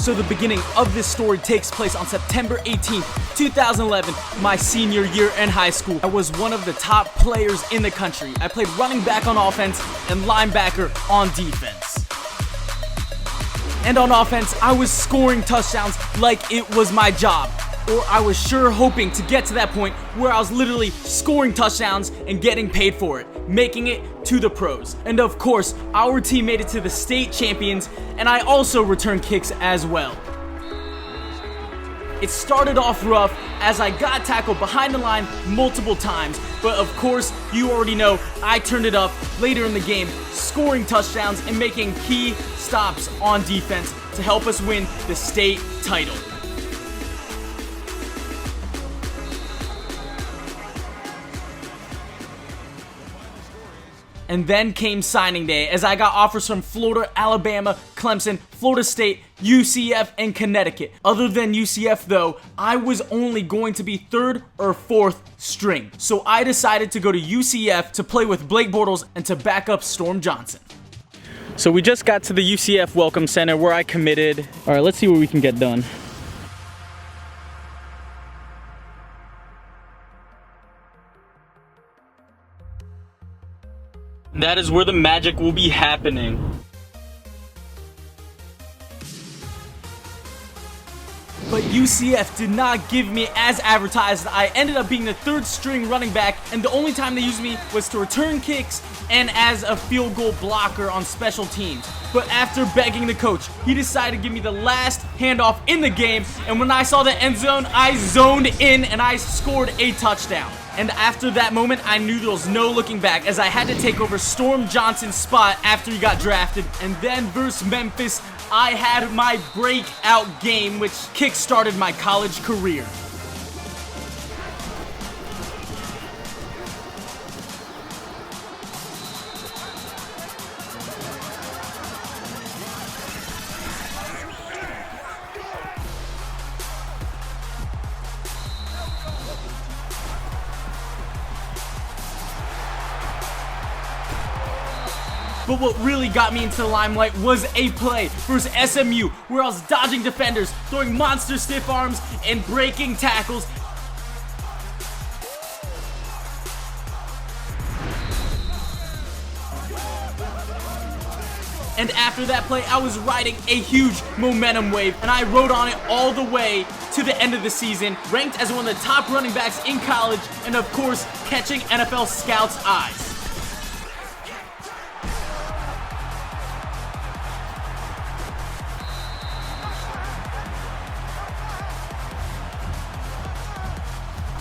So the beginning of this story takes place on September 18th, 2011, my senior year in high school. I was one of the top players in the country. I played running back on offense and linebacker on defense. And on offense, I was scoring touchdowns like it was my job. Or I was sure hoping to get to that point where I was literally scoring touchdowns and getting paid for it, making it to the pros. And of course, our team made it to the state champions, and I also returned kicks as well. It started off rough as I got tackled behind the line multiple times, but of course, you already know I turned it up later in the game, scoring touchdowns and making key stops on defense to help us win the state title. And then came signing day as I got offers from Florida, Alabama, Clemson, Florida State, UCF, and Connecticut. Other than UCF though, I was only going to be third or fourth string. So I decided to go to UCF to play with Blake Bortles and to back up Storm Johnson. So we just got to the UCF Welcome Center where I committed. All right, let's see what we can get done. That is where the magic will be happening. But UCF did not give me as advertised. I ended up being the third string running back, and the only time they used me was to return kicks and as a field goal blocker on special teams. But after begging the coach, he decided to give me the last handoff in the game, and when I saw the end zone, I zoned in and I scored a touchdown. And after that moment, I knew there was no looking back as I had to take over Storm Johnson's spot after he got drafted. And then versus Memphis, I had my breakout game, which kick-started my college career. But what really got me into the limelight was a play versus SMU where I was dodging defenders, throwing monster stiff arms, and breaking tackles. And after that play, I was riding a huge momentum wave, and I rode on it all the way to the end of the season, ranked as one of the top running backs in college, and of course, catching NFL scouts' eyes.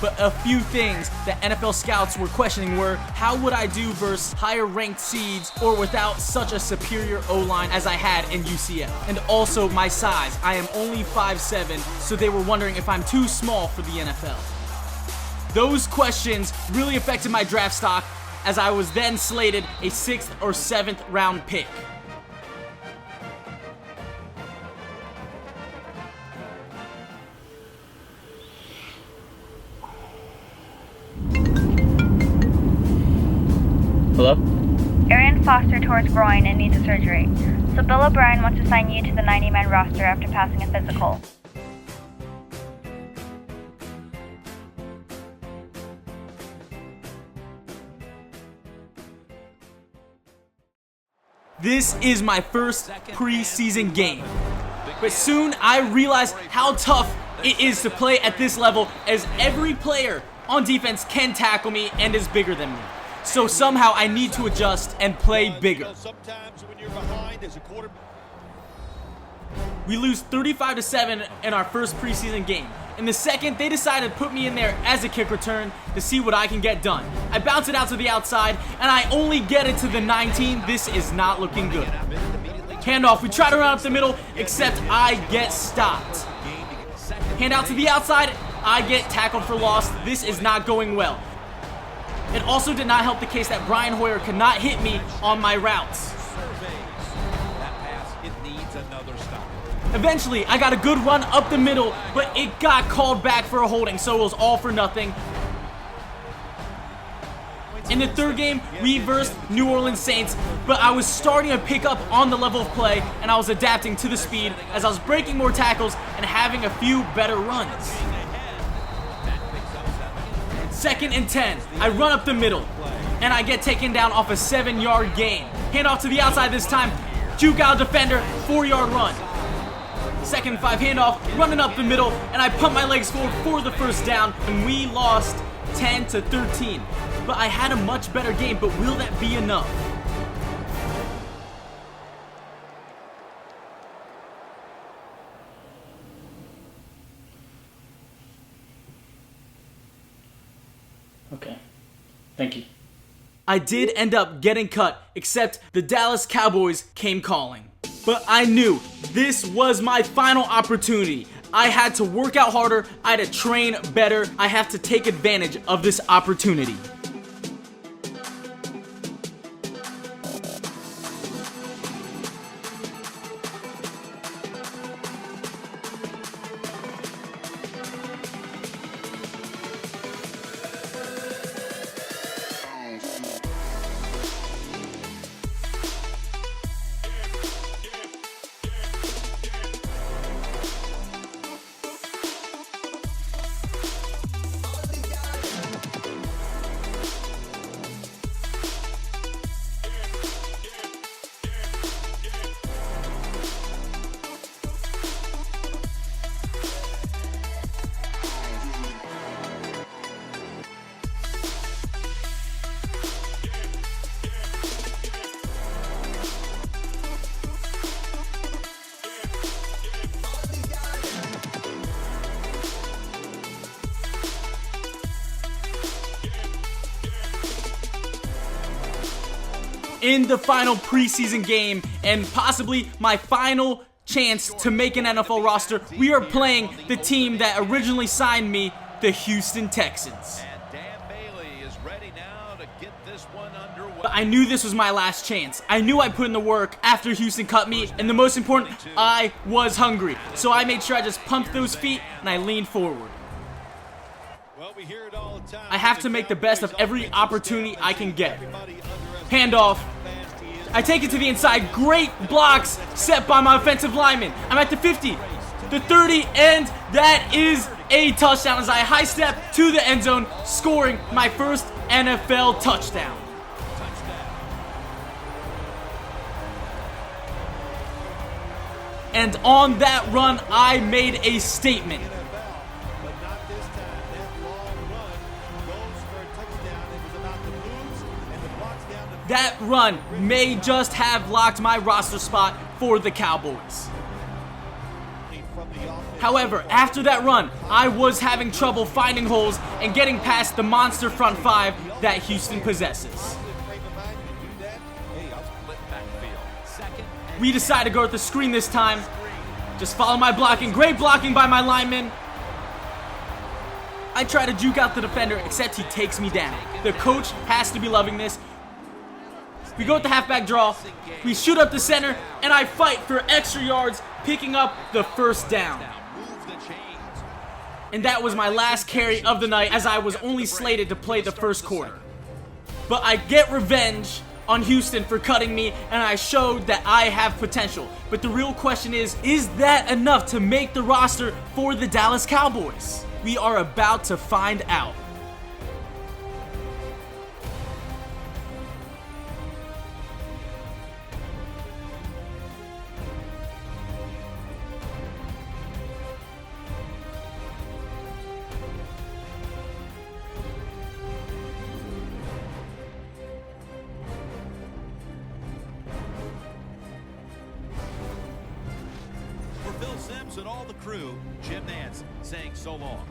But a few things that NFL scouts were questioning were, how would I do versus higher ranked seeds or without such a superior O-line as I had in UCF? And also my size. I am only 5'7", so they were wondering if I'm too small for the NFL. Those questions really affected my draft stock as I was then slated a 6th or 7th round pick. Hello? Arian Foster tore his groin and needs a surgery. So Bill O'Brien wants to sign you to the 90-man roster after passing a physical. This is my first preseason game. But soon I realized how tough it is to play at this level as every player on defense can tackle me and is bigger than me. So somehow I need to adjust and play bigger. We lose 35-7 in our first preseason game. In the second, they decided to put me in there as a kick return to see what I can get done. I bounce it out to the outside, and I only get it to the 19. This is not looking good. Handoff, we try to run up the middle, except I get stopped. Hand out to the outside, I get tackled for loss. This is not going well. It also did not help the case that Brian Hoyer could not hit me on my routes. Eventually, I got a good run up the middle, but it got called back for a holding, so it was all for nothing. In the third game, we versed New Orleans Saints, but I was starting to pick up on the level of play, and I was adapting to the speed as I was breaking more tackles and having a few better runs. 2nd and 10, I run up the middle, and I get taken down off a 7-yard gain. Hand off to the outside this time, juke out defender, 4-yard run. 2nd and 5 handoff, running up the middle, and I pump my legs forward for the first down, and we lost 10-13. But I had a much better game, but will that be enough? Okay, thank you. I did end up getting cut, except the Dallas Cowboys came calling. But I knew this was my final opportunity. I had to work out harder, I had to train better, I have to take advantage of this opportunity. In the final preseason game, and possibly my final chance to make an NFL roster, we are playing the team that originally signed me, the Houston Texans. But I knew this was my last chance. I knew I put in the work after Houston cut me, and the most important, I was hungry. So I made sure I just pumped those feet, and I leaned forward. I have to make the best of every opportunity I can get. Handoff. I take it to the inside. Great blocks set by my offensive lineman. I'm at the 50, the 30, and that is a touchdown as I high step to the end zone, scoring my first NFL touchdown. And on that run, I made a statement. That run may just have locked my roster spot for the Cowboys. However, after that run, I was having trouble finding holes and getting past the monster front five that Houston possesses. We decide to go with the screen this time. Just follow my blocking. Great blocking by my lineman. I try to juke out the defender, except he takes me down. The coach has to be loving this. We go with the halfback draw, we shoot up the center, and I fight for extra yards, picking up the first down. And that was my last carry of the night, as I was only slated to play the first quarter. But I get revenge on Houston for cutting me, and I showed that I have potential. But the real question is that enough to make the roster for the Dallas Cowboys? We are about to find out. And all the crew, Jim Nance saying so long.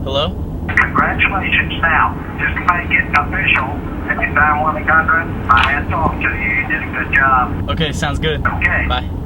Hello? Congratulations now. Just to make it official, if you found one of the contracts, I had talked to you. You did a good job. Okay, sounds good. Okay. Bye.